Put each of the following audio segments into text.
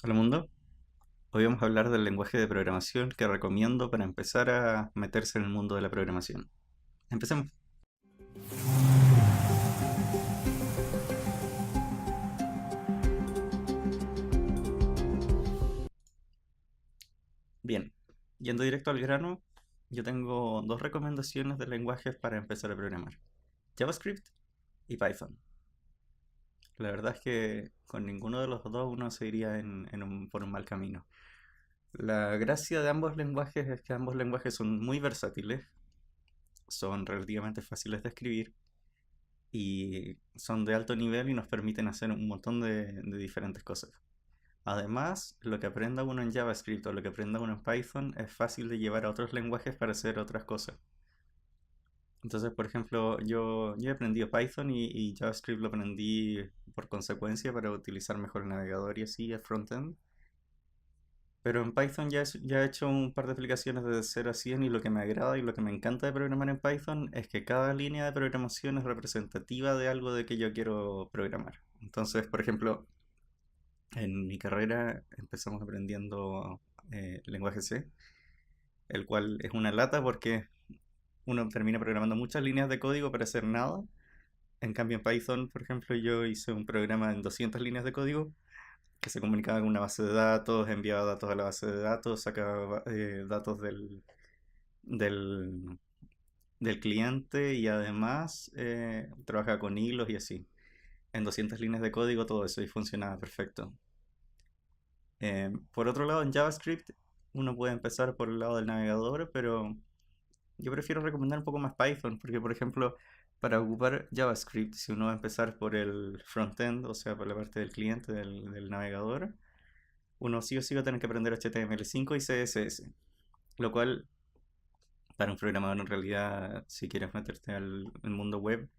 Hola mundo, hoy vamos a hablar del lenguaje de programación que recomiendo para empezar a meterse en el mundo de la programación. Empecemos. Bien, yendo directo al grano, yo tengo dos recomendaciones de lenguajes para empezar a programar. JavaScript y Python. La verdad es que con ninguno de los dos uno se iría por un mal camino. La gracia de ambos lenguajes es que ambos lenguajes son muy versátiles, son relativamente fáciles de escribir y son de alto nivel y nos permiten hacer un montón de diferentes cosas. Además, lo que aprenda uno en JavaScript o lo que aprenda uno en Python es fácil de llevar a otros lenguajes para hacer otras cosas. Entonces, por ejemplo, yo he aprendido Python y JavaScript lo aprendí por consecuencia para utilizar mejor el navegador y así el frontend. Pero en Python ya he hecho un par de aplicaciones desde 0 a 100 y lo que me agrada y lo que me encanta de programar en Python es que cada línea de programación es representativa de algo de que yo quiero programar. Entonces, por ejemplo, en mi carrera empezamos aprendiendo lenguaje C, el cual es una lata porque uno termina programando muchas líneas de código para hacer nada. En cambio, en Python, por ejemplo, yo hice un programa en 200 líneas de código que se comunicaba con una base de datos, enviaba datos a la base de datos, sacaba datos del, del cliente y además trabajaba con hilos y así. En 200 líneas de código todo eso y funcionaba perfecto. Por otro lado, en JavaScript uno puede empezar por el lado del navegador, pero yo prefiero recomendar un poco más Python, porque por ejemplo, para ocupar JavaScript, si uno va a empezar por el frontend, o sea, por la parte del cliente del navegador, uno sí o sí va a tener que aprender HTML5 y CSS, lo cual para un programador en realidad, si quieres meterte al mundo web,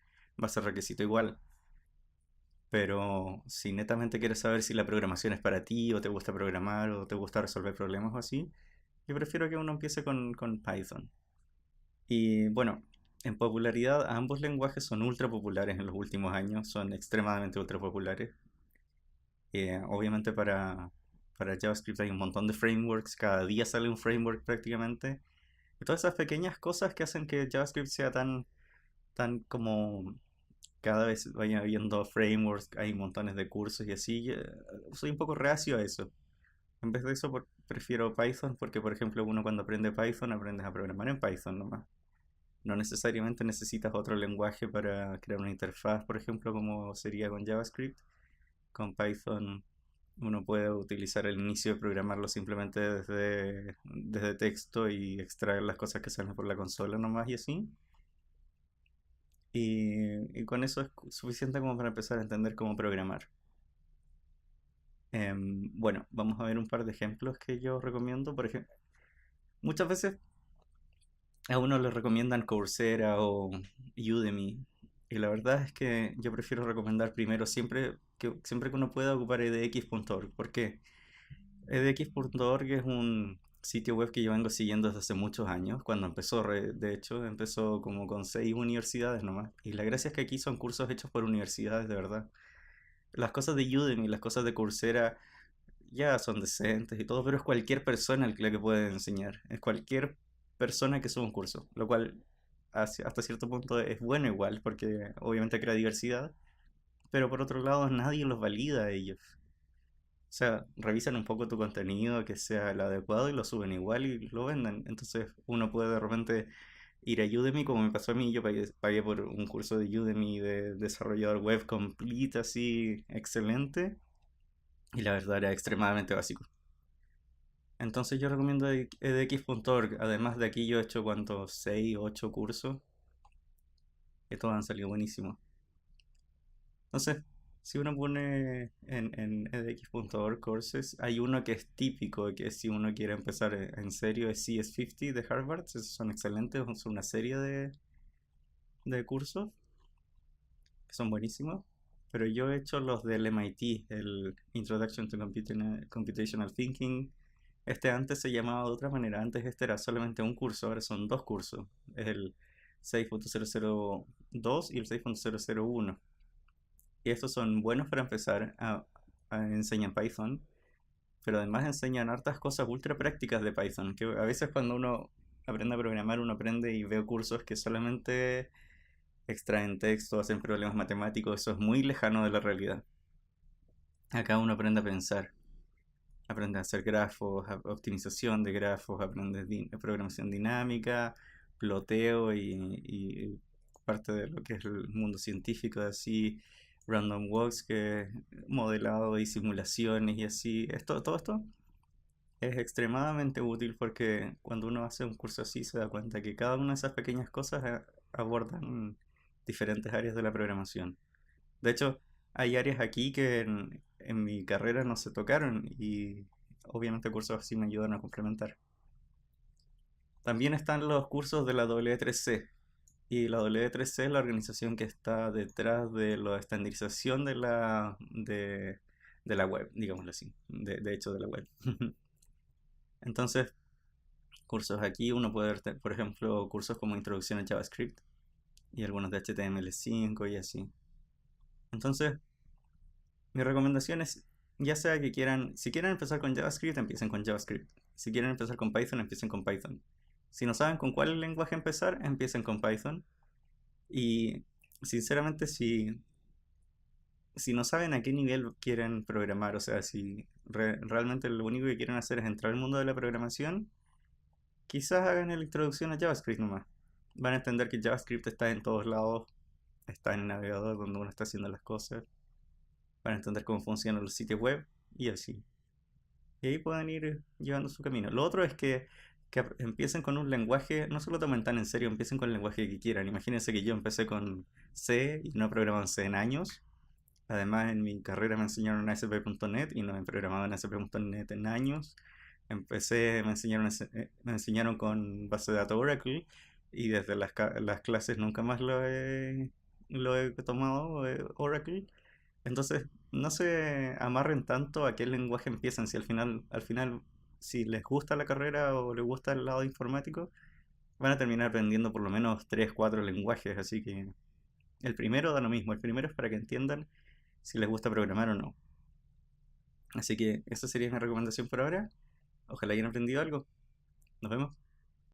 va a ser requisito igual. Pero si netamente quieres saber si la programación es para ti, o te gusta programar, o te gusta resolver problemas o así, yo prefiero que uno empiece con Python. Y bueno, en popularidad, ambos lenguajes son ultra populares en los últimos años, son extremadamente ultra populares. Obviamente para JavaScript hay un montón de frameworks, cada día sale un framework prácticamente. Y todas esas pequeñas cosas que hacen que JavaScript sea tan como cada vez vaya habiendo frameworks, hay montones de cursos y así. Soy un poco reacio a eso. En vez de eso, prefiero Python porque, por ejemplo, uno cuando aprende Python aprendes a programar en Python nomás. No necesariamente necesitas otro lenguaje para crear una interfaz, por ejemplo, como sería con JavaScript. Con Python uno puede utilizar el inicio de programarlo simplemente desde texto y extraer las cosas que salen por la consola nomás y así. Y con eso es suficiente como para empezar a entender cómo programar. Bueno, vamos a ver un par de ejemplos que yo recomiendo. Por ejemplo, muchas veces a uno le recomiendan Coursera o Udemy. Y la verdad es que yo prefiero recomendar primero siempre que uno pueda ocupar edx.org. ¿Por qué? edx.org es un sitio web que yo vengo siguiendo desde hace muchos años. Cuando empezó, de hecho, empezó como con 6 universidades nomás. Y la gracia es que aquí son cursos hechos por universidades de verdad. Las cosas de Udemy, las cosas de Coursera ya son decentes y todo, pero es cualquier persona la que puede enseñar. Es cualquier persona que sube un curso, lo cual hasta cierto punto es bueno igual, porque obviamente crea diversidad, pero por otro lado nadie los valida a ellos. O sea, revisan un poco tu contenido, que sea el adecuado y lo suben igual y lo venden. Entonces uno puede de repente ir a Udemy, como me pasó a mí, yo pagué por un curso de Udemy de desarrollador web complete, así, excelente, y la verdad era extremadamente básico. Entonces yo recomiendo edx.org. Además de aquí yo he hecho cuántos, 6 8 cursos, que todos han salido buenísimos. Entonces, si uno pone en edx.org courses, hay uno que es típico, que si uno quiere empezar en serio es CS50 de Harvard. Esos son excelentes, son una serie de cursos que son buenísimos. Pero yo he hecho los del MIT, el Introduction to Computational Thinking. Este antes se llamaba de otra manera, antes este era solamente un curso, ahora son dos cursos. Es el 6.002 y el 6.001. Y estos son buenos para empezar a enseñar Python, pero además enseñan hartas cosas ultra prácticas de Python, que a veces cuando uno aprende a programar, uno aprende y ve cursos que solamente extraen texto, hacen problemas matemáticos, eso es muy lejano de la realidad. Acá uno aprende a pensar, aprende a hacer grafos, optimización de grafos, aprende programación dinámica, ploteo y parte de lo que es el mundo científico, así, random walks, que modelado y simulaciones y así. Todo esto es extremadamente útil porque cuando uno hace un curso así se da cuenta que cada una de esas pequeñas cosas abordan diferentes áreas de la programación. De hecho, hay áreas aquí que en mi carrera no se tocaron y obviamente cursos así me ayudan a complementar. También están los cursos de la W3C. Y la W3C es la organización que está detrás de la estandarización de la web, digámoslo así, de hecho de la web. Entonces, cursos aquí uno puede ver, por ejemplo, cursos como Introducción a JavaScript y algunos de HTML5 y así. Entonces, mi recomendación es, ya sea que quieran, si quieren empezar con JavaScript, empiecen con JavaScript. Si quieren empezar con Python, empiecen con Python. Si no saben con cuál lenguaje empezar, empiecen con Python. Y sinceramente, si no saben a qué nivel quieren programar, o sea, si realmente lo único que quieren hacer es entrar al mundo de la programación, quizás hagan la introducción a JavaScript nomás. Van a entender que JavaScript está en todos lados, está en el navegador donde uno está haciendo las cosas. Van a entender cómo funcionan los sitios web y así. Y ahí pueden ir llevando su camino. Lo otro es que empiecen con un lenguaje, no se lo tomen tan en serio, empiecen con el lenguaje que quieran. Imagínense que yo empecé con C y no he programado en C en años. Además, en mi carrera me enseñaron ASP.NET y no he programado en ASP.NET en años. Me enseñaron con base de datos Oracle y desde las clases nunca más lo he tomado, Oracle. Entonces, no se amarren tanto a qué lenguaje empiezan, si al final, si les gusta la carrera o les gusta el lado informático, van a terminar aprendiendo por lo menos 3 4 lenguajes, así que el primero da lo mismo, el primero es para que entiendan si les gusta programar o no. Así que esa sería mi recomendación por ahora. Ojalá hayan aprendido algo. Nos vemos.